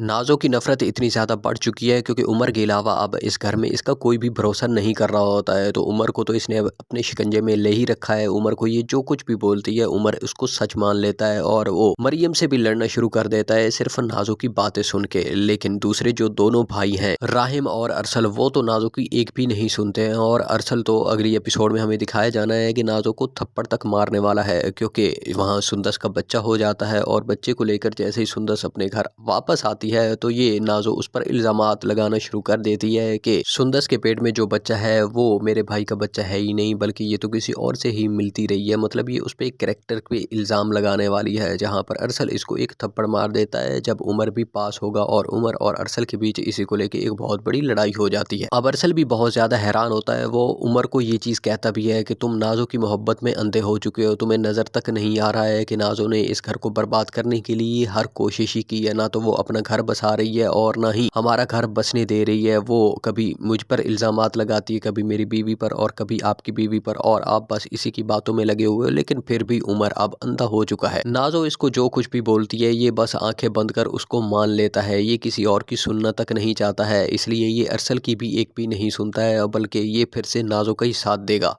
नाज़ो की नफ़रत इतनी ज़्यादा बढ़ चुकी है क्योंकि उमर के अलावा अब इस घर में इसका कोई भी भरोसा नहीं कर रहा होता है। तो उमर को तो इसने अब अपने शिकंजे में ले ही रखा है। उमर को ये जो कुछ भी बोलती है उमर उसको सच मान लेता है और वो मरियम से भी लड़ना शुरू कर देता है सिर्फ नाज़ो की बातें सुन के। लेकिन दूसरे जो दोनों भाई हैं राहिम और अरसल, वो तो नाज़ो की एक भी नहीं सुनते हैं और अरसल तो अगली एपिसोड में हमें दिखाया जाना है कि नाज़ो को थप्पड़ तक मारने वाला है क्योंकि वहाँ सुंदस का बच्चा हो जाता है और बच्चे को लेकर जैसे ही सुंदस अपने घर वापस आती है तो ये नाज़ो उस पर इल्ज़ामात लगाना शुरू कर देती है कि सुंदस के पेट में जो बच्चा है वो मेरे भाई का बच्चा है ही नहीं, बल्कि ये तो किसी और से ही मिलती रही है। मतलब ये उस पर एक कैरेक्टर पे इल्ज़ाम लगाने वाली है, जहाँ पर अरसल इसको एक थप्पड़ मार देता है जब उमर भी पास होगा और उमर और अरसल के बीच इसी को लेकर एक बहुत बड़ी लड़ाई हो जाती है। अब अरसल भी बहुत ज़्यादा हैरान होता है, वो उमर को ये चीज़ कहता भी है कि तुम नाज़ो की मोहब्बत में अंधे हो चुके हो, तुम्हें नज़र तक नहीं आ रहा है कि नाज़ो ने इस घर को बर्बाद करने के लिए हर कोशिश ही की है। ना तो वो अपना घर बसा रही है और ना ही हमारा घर बसने दे रही है। वो कभी मुझ पर इल्ज़ामात लगाती है, कभी मेरी बीवी पर और कभी आपकी बीवी पर, और आप बस इसी की बातों में लगे हुए हो। लेकिन फिर भी उमर अब अंधा हो चुका है। नाज़ो इसको जो कुछ भी बोलती है ये बस आंखें बंद कर उसको मान लेता है। ये किसी और की सुनना तक नहीं चाहता है, इसलिए ये अरसल की भी एक भी नहीं सुनता है, बल्कि ये फिर से नाज़ो का ही साथ देगा।